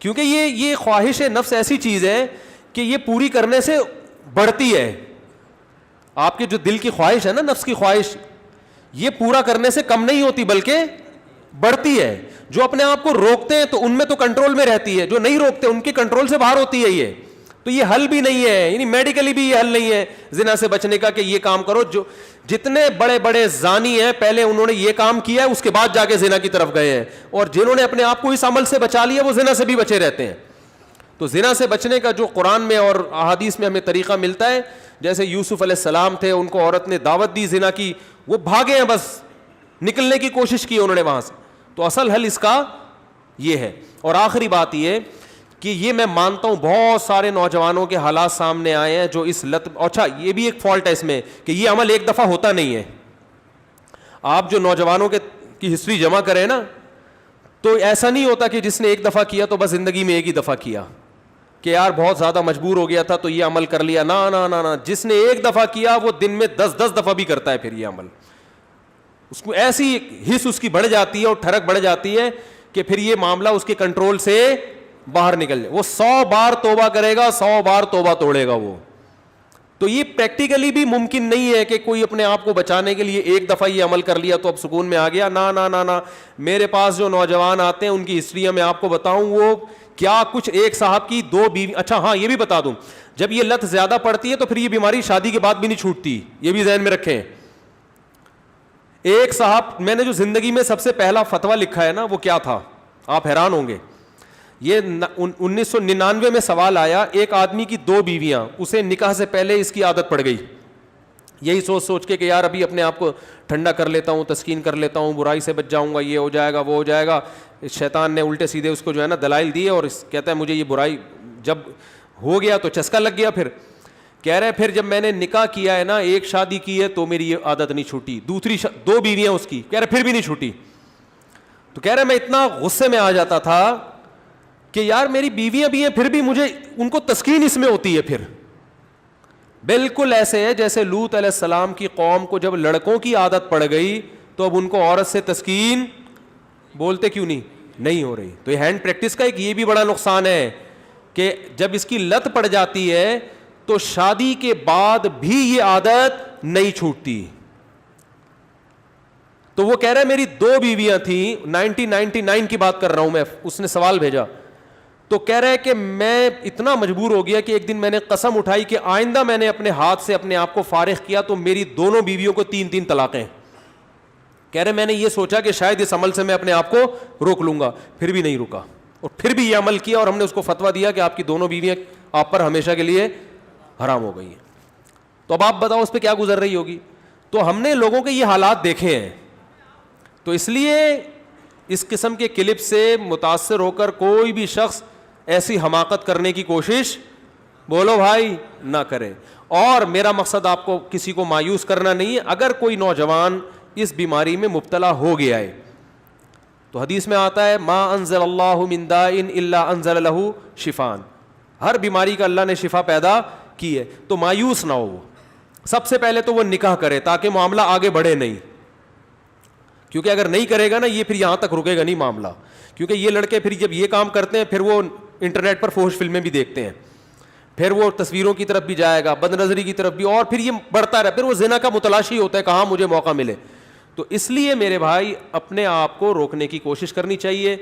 کیونکہ یہ خواہش نفس ایسی چیز ہے کہ یہ پوری کرنے سے بڑھتی ہے. آپ کے جو دل کی خواہش ہے نا, نفس کی خواہش, یہ پورا کرنے سے کم نہیں ہوتی بلکہ بڑھتی ہے. جو اپنے آپ کو روکتے ہیں تو ان میں تو کنٹرول میں رہتی ہے, جو نہیں روکتے ان کے کنٹرول سے باہر ہوتی ہے. یہ تو یہ حل بھی نہیں ہے, یعنی میڈیکلی بھی یہ حل نہیں ہے زنا سے بچنے کا کہ یہ کام کرو. جو جتنے بڑے بڑے زانی ہیں پہلے انہوں نے یہ کام کیا ہے, اس کے بعد جا کے زنا کی طرف گئے ہیں, اور جنہوں نے اپنے آپ کو اس عمل سے بچا لیا وہ زنا سے بھی بچے رہتے ہیں. تو زنا سے بچنے کا جو قرآن میں اور احادیث میں ہمیں طریقہ ملتا ہے, جیسے یوسف علیہ السلام تھے, ان کو عورت نے دعوت دی زنا کی, وہ بھاگے ہیں, بس نکلنے کی کوشش کی انہوں نے وہاں سے. تو اصل حل اس کا یہ ہے. اور آخری بات یہ کہ یہ میں مانتا ہوں بہت سارے نوجوانوں کے حالات سامنے آئے ہیں جو اس لت. اچھا یہ بھی ایک فالٹ ہے اس میں کہ یہ عمل ایک دفعہ ہوتا نہیں ہے. آپ جو نوجوانوں کی ہسٹری جمع کریں نا, تو ایسا نہیں ہوتا کہ جس نے ایک دفعہ کیا تو بس زندگی میں ایک ہی دفعہ کیا, کہ یار بہت زیادہ مجبور ہو گیا تھا تو یہ عمل کر لیا. نا نا نا نا, جس نے ایک دفعہ کیا وہ دن میں 10 دفعہ بھی کرتا ہے پھر یہ عمل. اس کو ایسی حس اس کی بڑھ جاتی ہے اور ٹھڑک بڑھ جاتی ہے کہ پھر یہ معاملہ اس کے کنٹرول سے باہر نکل جائے. وہ 100 بار توبہ کرے گا, 100 بار توبہ توڑے گا وہ. تو یہ پریکٹیکلی بھی ممکن نہیں ہے کہ کوئی اپنے آپ کو بچانے کے لیے ایک دفعہ یہ عمل کر لیا تو اب سکون میں آ گیا. نا نا نا نا, میرے پاس جو نوجوان آتے ہیں ان کی ہسٹری میں آپ کو بتاؤں, وہ کیا کچھ, ایک صاحب کی 2 بیوی. اچھا ہاں یہ بھی بتا دوں, جب یہ لت زیادہ پڑتی ہے تو پھر یہ بیماری شادی کے بعد بھی نہیں چھوٹتی, یہ بھی ذہن میں رکھیں. ایک صاحب, میں نے جو زندگی میں سب سے پہلا فتویٰ لکھا ہے نا وہ کیا تھا, آپ حیران ہوں گے. یہ 1999 میں سوال آیا, ایک آدمی کی 2 بیویاں, اسے نکاح سے پہلے اس کی عادت پڑ گئی, یہی سوچ کے کہ یار ابھی اپنے آپ کو ٹھنڈا کر لیتا ہوں, تسکین کر لیتا ہوں, برائی سے بچ جاؤں گا, یہ ہو جائے گا وہ ہو جائے گا. شیطان نے الٹے سیدھے اس کو جو ہے نا دلائل دیے, اور کہتا ہے مجھے یہ برائی جب ہو گیا تو چسکا لگ گیا. پھر کہہ رہے پھر جب میں نے نکاح کیا ہے نا, ایک شادی کی ہے تو میری یہ عادت نہیں چھوٹی, دوسری 2 بیویاں اس کی, کہہ رہے پھر بھی نہیں چھوٹی. تو کہہ رہے میں اتنا غصے میں آ جاتا تھا کہ یار میری بیویاں بھی ہیں پھر بھی مجھے ان کو تسکین اس میں ہوتی ہے. پھر بالکل ایسے ہے جیسے لوط علیہ السلام کی قوم کو جب لڑکوں کی عادت پڑ گئی تو اب ان کو عورت سے تسکین بولتے کیوں نہیں ہو رہی. تو یہ ہینڈ پریکٹس کا ایک یہ بھی بڑا نقصان ہے کہ جب اس کی لت پڑ جاتی ہے تو شادی کے بعد بھی یہ عادت نہیں چھوٹتی. تو وہ کہہ رہا ہے میری 2 بیویاں تھیں, 1999 کی بات کر رہا ہوں میں, اس نے سوال بھیجا. تو کہہ رہا ہے کہ میں اتنا مجبور ہو گیا کہ ایک دن میں نے قسم اٹھائی کہ آئندہ میں نے اپنے ہاتھ سے اپنے آپ کو فارغ کیا تو میری دونوں بیویوں کو 3 طلاقیں. کہہ رہے میں نے یہ سوچا کہ شاید اس عمل سے میں اپنے آپ کو روک لوں گا, پھر بھی نہیں رکا, اور پھر بھی یہ عمل کیا, اور ہم نے اس کو فتویٰ دیا کہ آپ کی دونوں بیویاں آپ پر ہمیشہ کے لیے حرام ہو گئی ہیں. تو اب آپ بتاؤ اس پہ کیا گزر رہی ہوگی. تو ہم نے لوگوں کے یہ حالات دیکھے ہیں, تو اس لیے اس قسم کے کلپ سے متاثر ہو کر کوئی بھی شخص ایسی حماقت کرنے کی کوشش بولو بھائی نہ کرے. اور میرا مقصد آپ کو کسی کو مایوس کرنا نہیں ہے. اگر کوئی نوجوان اس بیماری میں مبتلا ہو گیا ہے تو حدیث میں آتا ہے ما انزل اللہ من داء الا انزل له شفاء, ہر بیماری کا اللہ نے شفا پیدا کی ہے. تو مایوس نہ ہو. سب سے پہلے تو وہ نکاح کرے تاکہ معاملہ آگے بڑھے نہیں, کیونکہ اگر نہیں کرے گا نا یہ پھر یہاں تک رکے گا نہیں معاملہ. کیونکہ یہ لڑکے پھر جب یہ کام کرتے ہیں پھر وہ انٹرنیٹ پر فحش فلمیں بھی دیکھتے ہیں, پھر وہ تصویروں کی طرف بھی جائے گا, بد نظری کی طرف بھی, اور پھر یہ بڑھتا رہے, پھر وہ زنا کا متلاشی ہوتا ہے کہاں مجھے موقع ملے. تو اس لیے میرے بھائی اپنے آپ کو روکنے کی کوشش کرنی چاہیے.